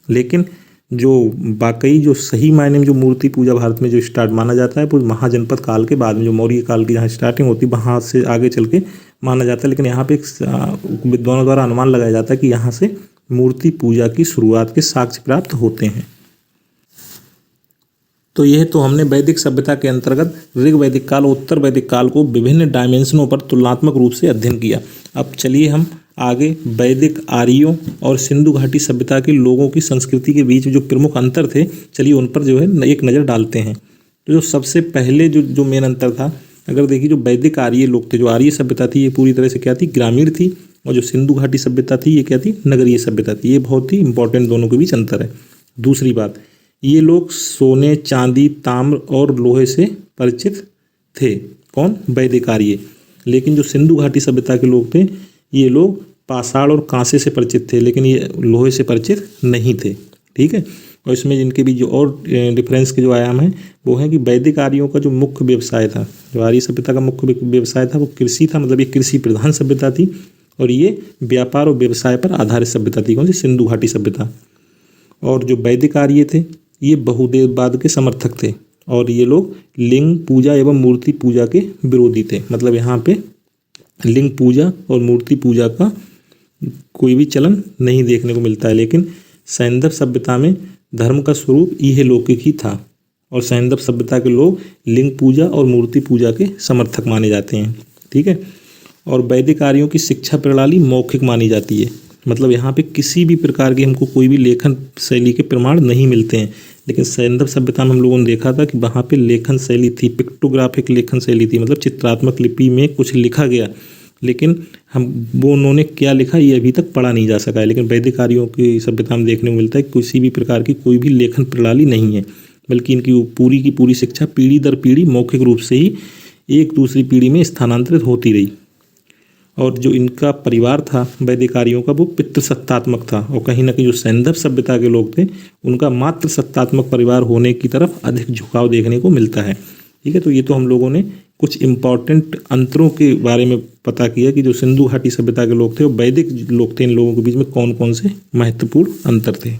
लेकिन जो वाकई जो सही मायने में जो मूर्ति पूजा भारत में जो स्टार्ट माना जाता है, वो महाजनपद काल के बाद में जो मौर्य काल की जहाँ स्टार्टिंग होती है, वहाँ से आगे चल के माना जाता है। लेकिन यहाँ पे विद्वानों द्वारा अनुमान लगाया जाता है कि यहाँ से मूर्ति पूजा की शुरुआत के साक्ष्य प्राप्त होते हैं। तो यह तो हमने वैदिक सभ्यता के अंतर्गत ऋग वैदिक काल और उत्तर वैदिक काल को विभिन्न डायमेंशनों पर तुलनात्मक रूप से अध्ययन किया। अब चलिए हम आगे वैदिक आर्यों और सिंधु घाटी सभ्यता के लोगों की संस्कृति के बीच जो प्रमुख अंतर थे, चलिए उन पर जो है एक नज़र डालते हैं। तो जो सबसे पहले जो मेन अंतर था, अगर देखिए जो वैदिक आर्य लोग थे, जो आर्य सभ्यता थी, ये पूरी तरह से क्या थी? ग्रामीण थी। और जो सिंधु घाटी सभ्यता थी, ये क्या थी? नगरीय सभ्यता थी। ये बहुत ही इंपॉर्टेंट दोनों के बीच अंतर है। दूसरी बात, ये लोग सोने, चांदी, ताम्र और लोहे से परिचित थे। कौन? वैदिक आर्य। लेकिन जो सिंधु घाटी सभ्यता के लोग थे, ये लोग पाषाण और कांसे से परिचित थे, लेकिन ये लोहे से परिचित नहीं थे। ठीक है। और इसमें जिनके बीच जो और डिफरेंस के जो आयाम हैं वो है कि वैदिक आर्यों का जो मुख्य व्यवसाय था, जो आर्य सभ्यता का मुख्य व्यवसाय था, वो कृषि था। मतलब ये कृषि प्रधान सभ्यता थी। और ये व्यापार और व्यवसाय पर आधारित सभ्यता थी। कौन सी? सिंधु घाटी सभ्यता। और जो वैदिक आर्य थे, ये बहुदेववाद के समर्थक थे, और ये लोग लिंग पूजा एवं मूर्ति पूजा के विरोधी थे। मतलब यहाँ पे लिंग पूजा और मूर्ति पूजा का कोई भी चलन नहीं देखने को मिलता है। लेकिन सैंधव सभ्यता में धर्म का स्वरूप यह लौकिक ही था, और सैंधव सभ्यता के लोग लिंग पूजा और मूर्ति पूजा के समर्थक माने जाते हैं। ठीक है। और वैदिक आर्यों की शिक्षा प्रणाली मौखिक मानी जाती है। मतलब यहाँ पे किसी भी प्रकार की हमको कोई भी लेखन शैली के प्रमाण नहीं मिलते हैं। लेकिन सैंधव सभ्यता में हम लोगों ने देखा था कि वहाँ पे लेखन शैली थी, पिक्टोग्राफिक लेखन शैली थी। मतलब चित्रात्मक लिपि में कुछ लिखा गया, लेकिन वो उन्होंने क्या लिखा ये अभी तक पढ़ा नहीं जा सका है। लेकिन वैदिक आर्यों की सभ्यता में देखने को मिलता है कि किसी भी प्रकार की कोई भी लेखन प्रणाली नहीं है, बल्कि इनकी पूरी की पूरी शिक्षा पीढ़ी दर पीढ़ी मौखिक रूप से ही एक दूसरी पीढ़ी में स्थानांतरित होती रही। और जो इनका परिवार था वैदिक आर्यों का, वो पितृसत्तात्मक था। और कहीं ना कहीं जो सैंधव सभ्यता के लोग थे, उनका मात्र सत्तात्मक परिवार होने की तरफ अधिक झुकाव देखने को मिलता है। ठीक है। तो ये तो हम लोगों ने कुछ इम्पॉर्टेंट अंतरों के बारे में पता किया कि जो सिंधु घाटी सभ्यता के लोग थे और वैदिक लोग थे, इन लोगों के बीच में कौन कौन से महत्वपूर्ण अंतर थे।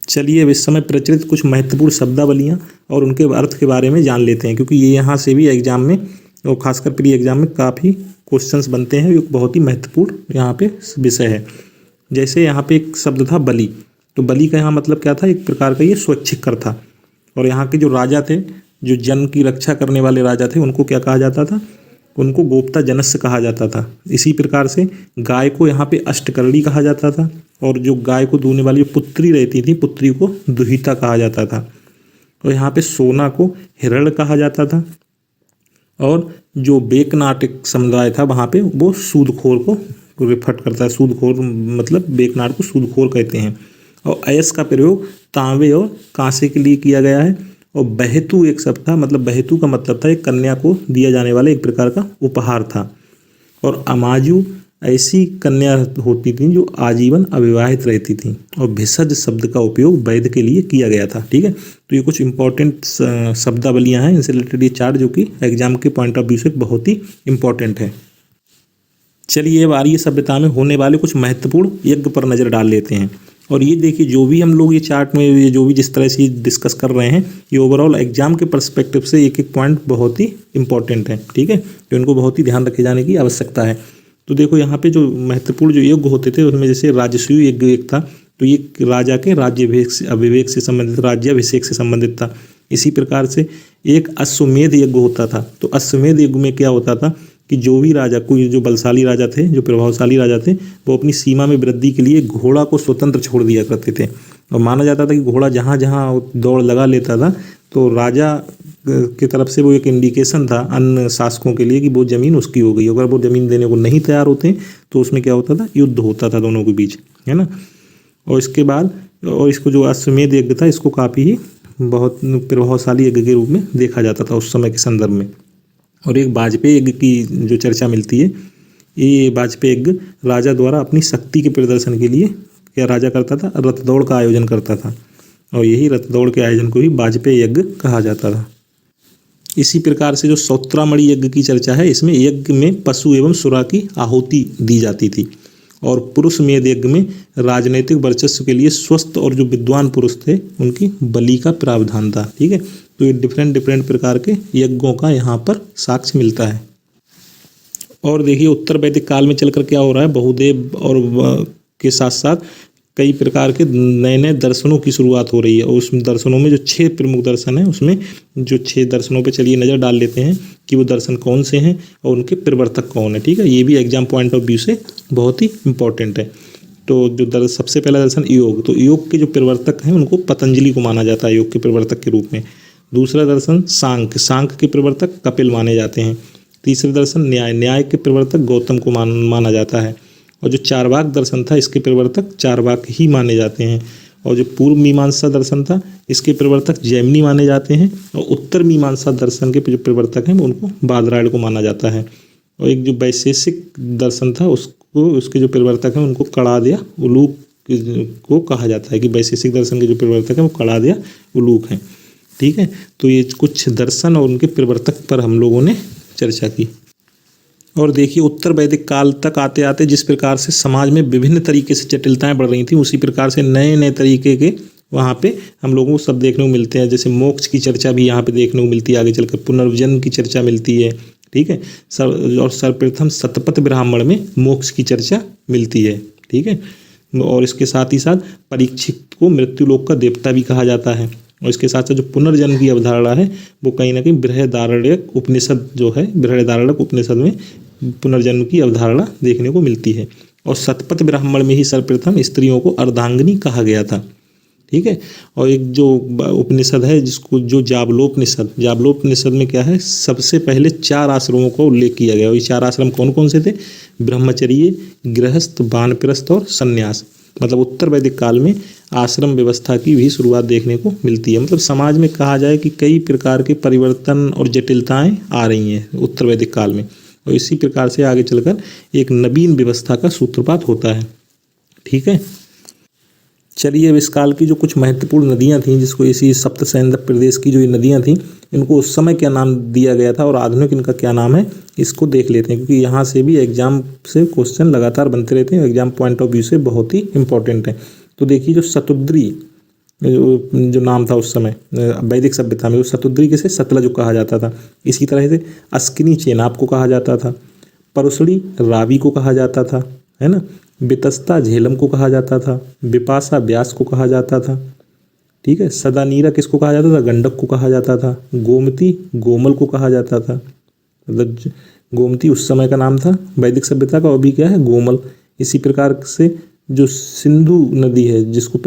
चलिए अब इस समय प्रचलित कुछ महत्वपूर्ण शब्दावलियाँ और उनके अर्थ के बारे में जान लेते हैं, क्योंकि ये यहाँ से भी एग्जाम में और खासकर प्री एग्जाम में काफ़ी क्वेश्चंस बनते हैं। ये बहुत ही महत्वपूर्ण यहाँ पे विषय है। जैसे यहाँ पे एक शब्द था बलि, तो बलि का यहाँ मतलब क्या था, एक प्रकार का ये स्वैच्छिक कर था। और यहाँ के जो राजा थे, जो जन की रक्षा करने वाले राजा थे, उनको क्या कहा जाता था, उनको गोप्ता जनस्य कहा जाता था। इसी प्रकार से गाय को यहाँ पे अष्टकर्णी कहा जाता था, और जो गाय को दूहने वाली पुत्री रहती थी, पुत्री को दुहिता कहा जाता था। और यहाँ पे सोना को हिरण कहा जाता था, और जो बेकनाट एक समुदाय था वहाँ पे वो सूदखोर को रिफर करता है। सूदखोर मतलब बेकनाट को सूदखोर कहते हैं। और अयस का प्रयोग तांबे और कांसे के लिए किया गया है। और बहेतु एक शब्द था, मतलब बहेतु का मतलब था एक कन्या को दिया जाने वाला एक प्रकार का उपहार था। और अमाजु ऐसी कन्या होती थी जो आजीवन अविवाहित रहती थी। और भिषज शब्द का उपयोग वैध के लिए किया गया था। ठीक है, तो ये कुछ इंपॉर्टेंट शब्दावलियाँ हैं, इनसे रिलेटेड ये चार्ट जो कि एग्जाम के पॉइंट ऑफ व्यू से बहुत ही इंपॉर्टेंट है। चलिए अब आर्य सभ्यता में होने वाले कुछ महत्वपूर्ण यज्ञ पर नज़र डाल लेते हैं। और ये देखिए, जो भी हम लोग ये चार्ट में ये जो भी जिस तरह से डिस्कस कर रहे हैं, ये ओवरऑल एग्जाम के पर्सपेक्टिव से एक एक पॉइंट बहुत ही इंपॉर्टेंट है। ठीक है, तो इनको बहुत ही ध्यान रखे जाने की आवश्यकता है। तो देखो यहाँ पे जो महत्वपूर्ण जो यज्ञ होते थे उसमें जैसे राजसूय यज्ञ एक था, तो ये राजा के राज्याभिषेक से संबंधित, राज्याभिषेक से संबंधित था। इसी प्रकार से एक अश्वमेध यज्ञ होता था। तो अश्वमेध यज्ञ में क्या होता था कि जो भी राजा, कोई जो बलशाली राजा थे, जो प्रभावशाली राजा थे, वो अपनी सीमा में वृद्धि के लिए घोड़ा को स्वतंत्र छोड़ दिया करते थे। और माना जाता था कि घोड़ा जहाँ जहाँ दौड़ लगा लेता था तो राजा की तरफ से वो एक इंडिकेशन था अन्य शासकों के लिए कि वो ज़मीन उसकी हो गई। अगर वो ज़मीन देने को नहीं तैयार होते तो उसमें क्या होता था, युद्ध होता था दोनों के बीच, है ना। और इसके बाद और इसको जो अश्वमेध यज्ञ था, इसको काफ़ी ही बहुत प्रभावशाली यज्ञ के रूप में देखा जाता था उस समय के संदर्भ में। और एक वाजपेयी यज्ञ की जो चर्चा मिलती है, ये वाजपेयी यज्ञ राजा द्वारा अपनी शक्ति के प्रदर्शन के लिए क्या राजा करता था, रथ दौड़ का आयोजन करता था। और यही रथ दौड़ के आयोजन को ही वाजपेयी यज्ञ कहा जाता था। इसी प्रकार से जो सौत्रामणि यज्ञ की चर्चा है, इसमें यज्ञ में पशु एवं सुरा की आहुति दी जाती थी। और पुरुष मेध यज्ञ में राजनीतिक वर्चस्व के लिए स्वस्थ और जो विद्वान पुरुष थे उनकी बलि का प्रावधान था। ठीक है, तो ये डिफरेंट प्रकार के यज्ञों का यहाँ पर साक्ष्य मिलता है। और देखिए उत्तर वैदिक काल में चलकर क्या हो रहा है, बहुदेव और के साथ साथ कई प्रकार के नए नए दर्शनों की शुरुआत हो रही है। और उस दर्शनों में जो 6 प्रमुख दर्शन हैं, उसमें जो 6 दर्शनों पे चलिए नज़र डाल लेते हैं कि वो दर्शन कौन से हैं और उनके प्रवर्तक कौन है। ठीक है, ये भी एग्जाम पॉइंट ऑफ व्यू से बहुत ही इंपॉर्टेंट है। तो जो सबसे पहला दर्शन योग, तो योग के जो प्रवर्तक हैं उनको पतंजलि को माना जाता है योग के प्रवर्तक के रूप में। दूसरा दर्शन सांख्य, सांख्य के प्रवर्तक कपिल माने जाते हैं। तीसरा दर्शन न्याय, न्याय के प्रवर्तक गौतम को माना जाता है। और जो चारवाक दर्शन था, इसके प्रवर्तक चारवाक ही माने जाते हैं। और जो पूर्व मीमांसा दर्शन था, इसके प्रवर्तक जैमिनी माने जाते हैं। और उत्तर मीमांसा दर्शन के जो प्रवर्तक हैं उनको बादरायण को माना जाता है। और एक जो वैशेषिक दर्शन था, उसके जो प्रवर्तक हैं उनको कड़ाद या उलूक को कहा जाता है कि वैशेषिक दर्शन के जो प्रवर्तक हैं वो कड़ाद या उलूक हैं। ठीक है, तो ये कुछ दर्शन और उनके प्रवर्तक पर हम लोगों ने चर्चा की। और देखिए उत्तर वैदिक काल तक आते आते जिस प्रकार से समाज में विभिन्न तरीके से जटिलताएं बढ़ रही थी, उसी प्रकार से नए नए तरीके के वहाँ पे हम लोगों को सब देखने को मिलते हैं। जैसे मोक्ष की चर्चा भी यहाँ पे देखने को मिलती है, आगे चलकर पुनर्जन्म की चर्चा मिलती है। ठीक है, और सर्वप्रथम शतपथ ब्राह्मण में मोक्ष की चर्चा मिलती है। ठीक है, और इसके साथ ही साथ परीक्षित को मृत्युलोक का देवता भी कहा जाता है। और इसके साथ साथ जो पुनर्जन्म की अवधारणा है वो कहीं ना कहीं बृहदारण्यक उपनिषद जो है, बृहदारण्यक उपनिषद में पुनर्जन्म की अवधारणा देखने को मिलती है। और शतपथ ब्राह्मण में ही सर्वप्रथम स्त्रियों को अर्धांगिनी कहा गया था। ठीक है, और एक जो उपनिषद है जिसको जो जाबलोपनिषद में क्या है, सबसे पहले 4 आश्रमों का उल्लेख किया गया। और ये 4 आश्रम कौन कौन से थे, ब्रह्मचर्य, गृहस्थ, वानप्रस्थ और संन्यास। मतलब उत्तर वैदिक काल में आश्रम व्यवस्था की भी शुरुआत देखने को मिलती है। मतलब समाज में कहा जाए कि कई प्रकार के परिवर्तन और जटिलताएं आ रही हैं उत्तर वैदिक काल में। और इसी प्रकार से आगे चलकर एक नवीन व्यवस्था का सूत्रपात होता है। ठीक है, चलिए अब इस काल की जो कुछ महत्वपूर्ण नदियाँ थीं, जिसको इसी सप्त सैन्य प्रदेश की जो ये नदियाँ थीं, इनको उस समय क्या नाम दिया गया था और आधुनिक इनका क्या नाम है, इसको देख लेते हैं, क्योंकि यहाँ से भी एग्जाम से क्वेश्चन लगातार बनते रहते हैं, एग्जाम पॉइंट ऑफ व्यू से बहुत ही इंपॉर्टेंट है। तो देखिए जो शतुद्री जो नाम था उस समय वैदिक सभ्यता में, उस शतुद्री के से सतलज कहा जाता था। इसी तरह से अस्किनी चेनाब को कहा जाता था, परुसड़ी रावी को कहा जाता था, है ना, बितस्ता झेलम को कहा जाता था, बिपाशा ब्यास को कहा जाता था, ठीक है, सदानीरा किसको कहा जाता था, गंडक को कहा जाता था, गोमती गोमल को कहा जाता था, मतलब गोमती उस समय का नाम था वैदिक सभ्यता का, और भी क्या है, गोमल। इसी प्रकार से जो सिंधु नदी है, जिसको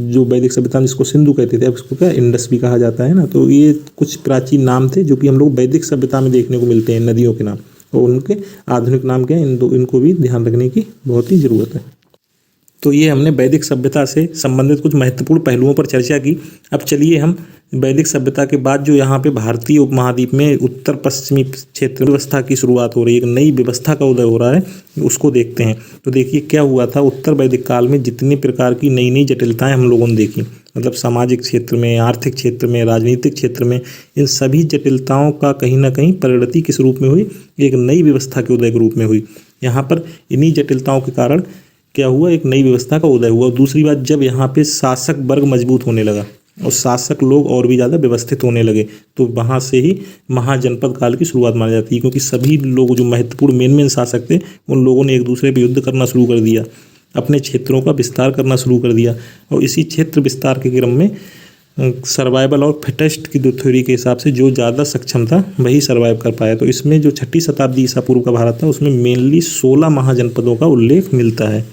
जो वैदिक सभ्यता में जिसको सिंधु कहते थे, अब उसको क्या इंडस भी कहा जाता है ना। तो ये कुछ प्राचीन नाम थे जो कि हम लोग वैदिक सभ्यता में देखने को मिलते हैं, नदियों के नाम, और उनके आधुनिक नाम क्या है, इनको भी ध्यान रखने की बहुत ही ज़रूरत है। तो ये हमने वैदिक सभ्यता से संबंधित कुछ महत्वपूर्ण पहलुओं पर चर्चा की। अब चलिए हम वैदिक सभ्यता के बाद जो यहाँ पे भारतीय उपमहाद्वीप में उत्तर पश्चिमी क्षेत्र व्यवस्था की शुरुआत हो रही है, एक नई व्यवस्था का उदय हो रहा है, उसको देखते हैं। तो देखिए क्या हुआ था, उत्तर वैदिक काल में जितनी प्रकार की नई नई जटिलताएं हम लोगों ने देखी, मतलब सामाजिक क्षेत्र में, आर्थिक क्षेत्र में, राजनीतिक क्षेत्र में, इन सभी जटिलताओं का कहीं ना कहीं परिणति किस रूप में हुई, एक नई व्यवस्था के उदय के रूप में हुई। यहाँ पर इन्हीं जटिलताओं के कारण क्या हुआ, एक नई व्यवस्था का उदय हुआ। दूसरी बात, जब यहाँ पे शासक वर्ग मजबूत होने लगा और शासक लोग और भी ज़्यादा व्यवस्थित होने लगे, तो वहाँ से ही महाजनपद काल की शुरुआत मानी जाती है, क्योंकि सभी लोग जो महत्वपूर्ण मेन शासक थे, उन लोगों ने एक दूसरे पर युद्ध करना शुरू कर दिया, अपने क्षेत्रों का विस्तार करना शुरू कर दिया, और इसी क्षेत्र विस्तार के क्रम में सर्वाइवल और फिटेस्ट की दो थ्योरी के हिसाब से जो ज़्यादा सक्षम था वही सर्वाइव कर पाया। तो इसमें जो 6ठी शताब्दी ईसा पूर्व का भारत था, उसमें मेनली 16 महाजनपदों का उल्लेख मिलता है,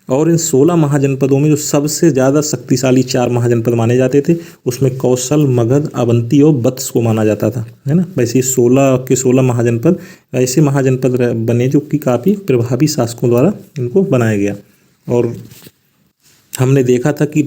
और इन 16 महाजनपदों में जो सबसे ज़्यादा शक्तिशाली 4 महाजनपद माने जाते थे, उसमें कौशल, मगध, अवंती और वत्स को माना जाता था, है ना। वैसे 16 के 16 महाजनपद ऐसे महाजनपद बने जो कि काफ़ी प्रभावी शासकों द्वारा इनको बनाया गया। और हमने देखा था कि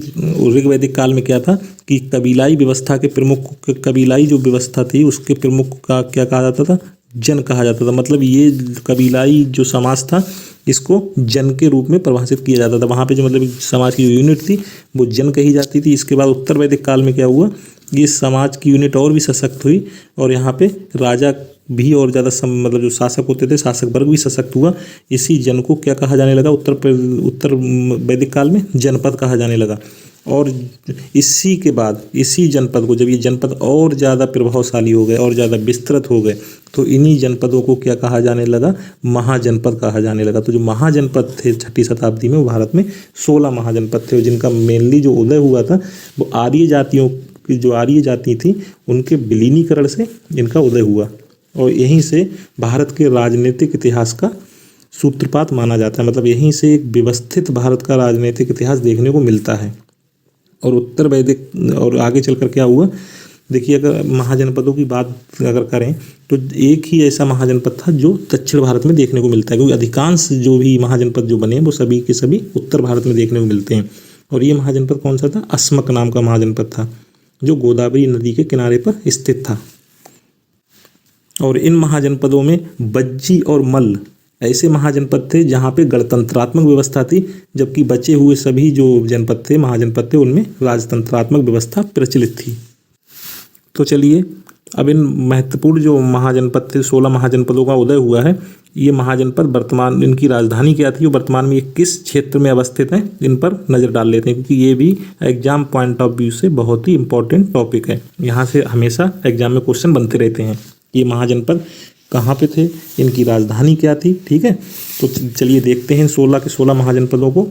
ऋग्वैदिक काल में क्या था कि कबीलाई व्यवस्था के प्रमुख, कबीलाई जो व्यवस्था थी उसके प्रमुख का क्या कहा जाता था, जन कहा जाता था। मतलब ये कबीलाई जो समाज था, इसको जन के रूप में परिभाषित किया जाता था। वहाँ पे जो मतलब समाज की जो यूनिट थी वो जन कही जाती थी। इसके बाद उत्तर वैदिक काल में क्या हुआ, ये समाज की यूनिट और भी सशक्त हुई, और यहाँ पे राजा भी और ज़्यादा मतलब जो शासक होते थे, शासक वर्ग भी सशक्त हुआ। इसी जन को क्या कहा जाने लगा, उत्तर वैदिक काल में जनपद कहा जाने लगा। और इसी के बाद इसी जनपद को, जब ये जनपद और ज़्यादा प्रभावशाली हो गए और ज़्यादा विस्तृत हो गए, तो इन्हीं जनपदों को क्या कहा जाने लगा, महाजनपद कहा जाने लगा। तो जो महाजनपद थे 6ठी शताब्दी में, वो भारत में 16 महाजनपद थे, जिनका मेनली जो उदय हुआ था वो आर्य जातियों की, जो आर्य जाति थी उनके विलीनीकरण से इनका उदय हुआ, और यहीं से भारत के राजनीतिक इतिहास का सूत्रपात माना जाता है। मतलब यहीं से एक व्यवस्थित भारत का राजनीतिक इतिहास देखने को मिलता है। और उत्तर वैदिक और आगे चलकर क्या हुआ, देखिए अगर महाजनपदों की बात अगर करें तो एक ही ऐसा महाजनपद था जो दक्षिण भारत में देखने को मिलता है, क्योंकि अधिकांश जो भी महाजनपद जो बने वो सभी के सभी उत्तर भारत में देखने को मिलते हैं। और ये महाजनपद कौन सा था, अस्मक नाम का महाजनपद था, जो गोदावरी नदी के किनारे पर स्थित था। और इन महाजनपदों में बज्जी और मल्ल ऐसे महाजनपद थे जहाँ पे गणतंत्रात्मक व्यवस्था थी, जबकि बचे हुए सभी जो जनपद थे, महाजनपद थे, उनमें राजतंत्रात्मक व्यवस्था प्रचलित थी। तो चलिए अब इन महत्वपूर्ण जो महाजनपद थे, 16 महाजनपदों का उदय हुआ है। ये महाजनपद वर्तमान, इनकी राजधानी क्या थी, वर्तमान में ये किस क्षेत्र में अवस्थित है, इन पर नज़र डाल लेते हैं, क्योंकि ये भी एग्जाम पॉइंट ऑफ व्यू से बहुत ही इंपॉर्टेंट टॉपिक है। यहाँ से हमेशा एग्जाम में क्वेश्चन बनते रहते हैं। ये महाजनपद कहाँ पे थे, इनकी राजधानी क्या थी, ठीक है। तो चलिए देखते हैं 16 के 16 महाजनपदों को।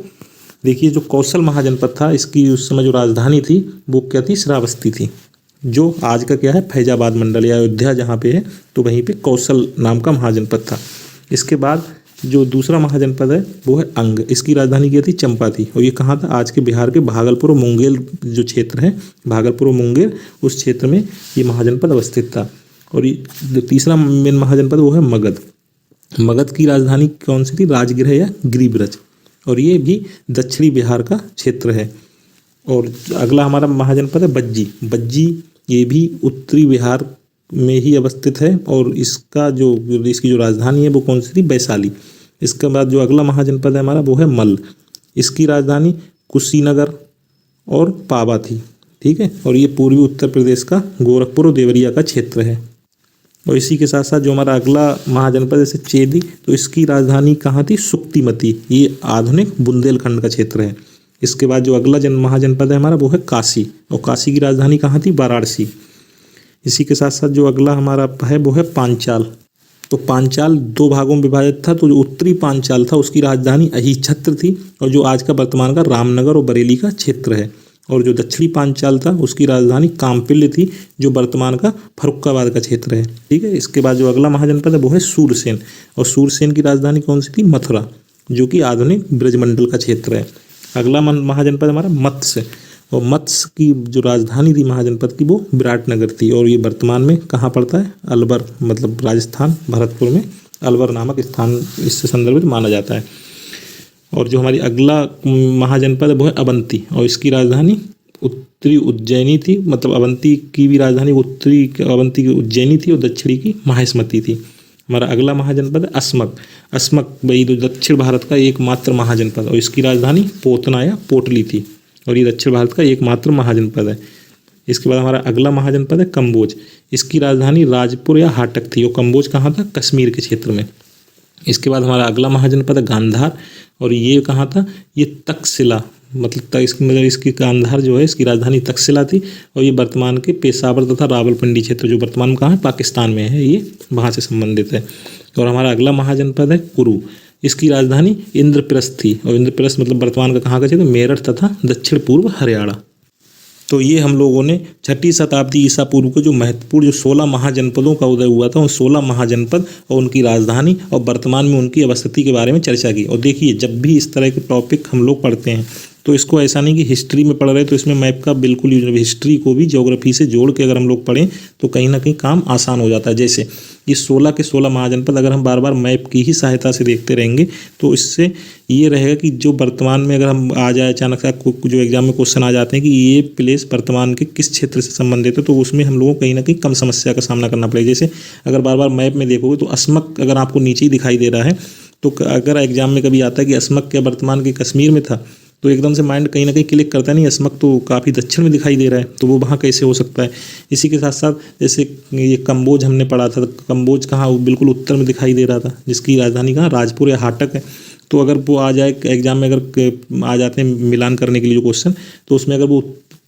देखिए जो कौशल महाजनपद था, इसकी उस समय जो राजधानी थी वो क्या थी, श्रावस्ती थी, जो आज का क्या है, फैजाबाद मंडल या अयोध्या जहाँ पे है, तो वहीं पे कौशल नाम का महाजनपद था। इसके बाद जो दूसरा महाजनपद है वो है अंग। इसकी राजधानी क्या थी, चंपा थी, और ये कहाँ था, आज के बिहार के भागलपुर और मुंगेर जो क्षेत्र है, भागलपुर और मुंगेर, उस क्षेत्र में ये महाजनपद अवस्थित था। और ये तीसरा मेन महाजनपद वो है मगध। मगध की राजधानी कौन सी थी, राजगृह या गिरिब्रज, और ये भी दक्षिणी बिहार का क्षेत्र है। और अगला हमारा महाजनपद है बज्जी। बज्जी ये भी उत्तरी बिहार में ही अवस्थित है, और इसकी जो राजधानी है वो कौन सी थी, वैशाली। इसके बाद जो अगला महाजनपद है हमारा वो है मल्ल। इसकी राजधानी कुशीनगर और पावा थी। ठीक है, और ये पूर्वी उत्तर प्रदेश का गोरखपुर और देवरिया का क्षेत्र है। और इसी के साथ साथ जो हमारा अगला महाजनपद जैसे चेदी, तो इसकी राजधानी कहाँ थी? सुक्तिमती। ये आधुनिक बुंदेलखंड का क्षेत्र है। इसके बाद जो अगला महाजनपद है हमारा वो है काशी, और काशी की राजधानी कहाँ थी? वाराणसी। इसी के साथ साथ जो अगला हमारा है वो है पांचाल। तो पांचाल दो भागों में विभाजित था। तो जो उत्तरी पांचाल था उसकी राजधानी अहिच्छत्र थी, और जो आज का वर्तमान का रामनगर और बरेली का क्षेत्र है। और जो दक्षिणी पांचाल था उसकी राजधानी काम्पिल्य थी, जो वर्तमान का फर्रुखाबाद का क्षेत्र है। ठीक है, इसके बाद जो अगला महाजनपद है वो है सूरसेन, और सूरसेन की राजधानी कौन सी थी? मथुरा, जो कि आधुनिक ब्रजमंडल का क्षेत्र है। अगला महाजनपद हमारा मत्स्य, और मत्स्य की जो राजधानी थी महाजनपद की वो विराटनगर थी, और ये वर्तमान में कहाँ पड़ता है? अलवर, मतलब राजस्थान, भरतपुर में अलवर नामक स्थान इससे संदर्भित माना जाता है। और जो हमारी अगला महाजनपद है वो है अवंती, और इसकी राजधानी उत्तरी उज्जैनी थी, मतलब अवंती की भी राजधानी उत्तरी अवंती की उज्जैनी थी, और दक्षिणी की माहेश्मती थी। हमारा अगला महाजनपद है अस्मक। अस्मक भाई जो दक्षिण भारत का एकमात्र महाजनपद, और इसकी राजधानी पोतना या पोटली थी, और ये दक्षिण भारत का एकमात्र महाजनपद है। इसके बाद हमारा अगला महाजनपद है कम्बोज। इसकी राजधानी राजपुर या हाटक थी, और कम्बोज कहाँ था? कश्मीर के क्षेत्र में। इसके बाद हमारा अगला महाजनपद है गांधार, और ये कहाँ था? ये तक्षशिला, मतलब इसकी गांधार जो है इसकी राजधानी तक्षशिला थी, और ये वर्तमान के पेशावर तथा रावलपिंडी क्षेत्र जो वर्तमान में कहाँ है? पाकिस्तान में है, ये वहाँ से संबंधित है। और हमारा अगला महाजनपद है कुरु। इसकी राजधानी इंद्रप्रस्थ थी, और इंद्रप्रस्थ मतलब वर्तमान का कहाँ का क्षेत्र? मेरठ तथा दक्षिण पूर्व हरियाणा। तो ये हम लोगों ने 6ठी शताब्दी ईसा पूर्व को जो महत्वपूर्ण जो 16 महाजनपदों का उदय हुआ था, उन 16 महाजनपद और उनकी राजधानी और वर्तमान में उनकी अवस्थिति के बारे में चर्चा की। और देखिए, जब भी इस तरह के टॉपिक हम लोग पढ़ते हैं तो इसको ऐसा नहीं कि हिस्ट्री में पढ़ रहे तो इसमें मैप का बिल्कुल यूज, हिस्ट्री को भी ज्योग्राफी से जोड़ के अगर हम लोग पढ़ें तो कहीं ना कहीं काम आसान हो जाता है। जैसे ये 16 के 16 महाजनपद अगर हम बार बार मैप की ही सहायता से देखते रहेंगे तो इससे ये रहेगा कि जो वर्तमान में अगर हम आ जाए अचानक से जो एग्जाम में क्वेश्चन आ जाते हैं कि ये प्लेस वर्तमान के किस क्षेत्र से संबंधित है, तो उसमें हम लोगों को कहीं ना कहीं कम समस्या का सामना करना पड़ेगा। जैसे अगर बार बार मैप में देखोगे तो अस्मक अगर आपको नीचे ही दिखाई दे रहा है, तो अगर एग्जाम में कभी आता है कि अस्मक क्या वर्तमान के कश्मीर में था, तो एकदम से माइंड कहीं ना कहीं क्लिक करता है, नहीं अस्मक तो काफ़ी दक्षिण में दिखाई दे रहा है, तो वो वहाँ कैसे हो सकता है। इसी के साथ साथ जैसे ये कम्बोज हमने पढ़ा था, तो कम्बोज कहाँ? वो बिल्कुल उत्तर में दिखाई दे रहा था, जिसकी राजधानी कहाँ? राजपुर या हाटक है। तो अगर वो आ जाए एग्जाम में, अगर आ जाते हैं मिलान करने के लिए जो क्वेश्चन, तो उसमें अगर वो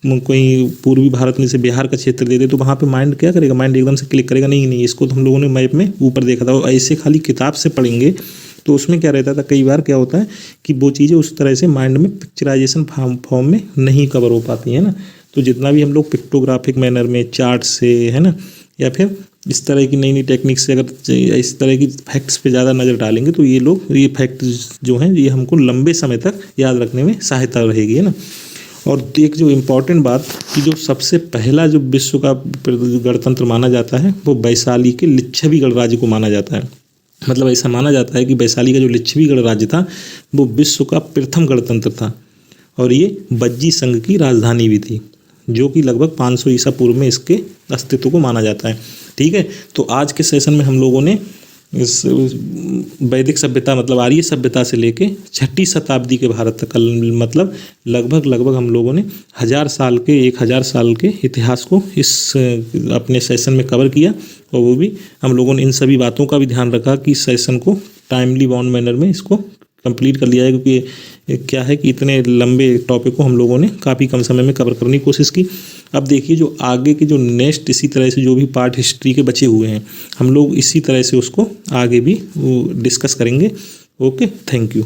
कहीं पूर्वी भारत में से बिहार का क्षेत्र दे दे तो वहाँ पे माइंड क्या करेगा? माइंड एकदम से क्लिक करेगा, नहीं इसको तो हम लोगों ने मैप में ऊपर देखा था। और ऐसे खाली किताब से पढ़ेंगे तो उसमें क्या रहता था, कई बार क्या होता है कि वो चीज़ें उस तरह से माइंड में पिक्चराइजेशन फॉर्म में नहीं कवर हो पाती है ना। तो जितना भी हम लोग पिक्टोग्राफिक मैनर में चार्ट से, है ना, या फिर इस तरह की नई नई टेक्निक से अगर इस तरह की फैक्ट्स पे ज़्यादा नज़र डालेंगे तो ये फैक्ट्स जो हैं ये हमको लंबे समय तक याद रखने में सहायता रहेगी, है ना। और एक जो इम्पॉर्टेंट बात कि जो सबसे पहला जो विश्व का गणतंत्र माना जाता है वो वैशाली के लिच्छवी गणराज्य को माना जाता है। मतलब ऐसा माना जाता है कि वैशाली का जो लिच्छवी गणराज्य था वो विश्व का प्रथम गणतंत्र था, और ये बज्जी संघ की राजधानी भी थी, जो कि लगभग 500 ईसा पूर्व में इसके अस्तित्व को माना जाता है। ठीक है, तो आज के सेशन में हम लोगों ने इस वैदिक सभ्यता मतलब आर्य सभ्यता से लेके 6ठी शताब्दी के भारत तक, मतलब लगभग हम लोगों ने 1000 साल के इतिहास को इस अपने सेशन में कवर किया। और वो भी हम लोगों ने इन सभी बातों का भी ध्यान रखा कि सेशन को टाइमली बाउंड मैनर में इसको कंप्लीट कर लिया है, क्योंकि क्या है कि इतने लंबे टॉपिक को हम लोगों ने काफ़ी कम समय में कवर करने की कोशिश की। अब देखिए जो आगे के जो नेक्स्ट इसी तरह से जो भी पार्ट हिस्ट्री के बचे हुए हैं हम लोग इसी तरह से उसको आगे भी डिस्कस करेंगे। Okay, thank you.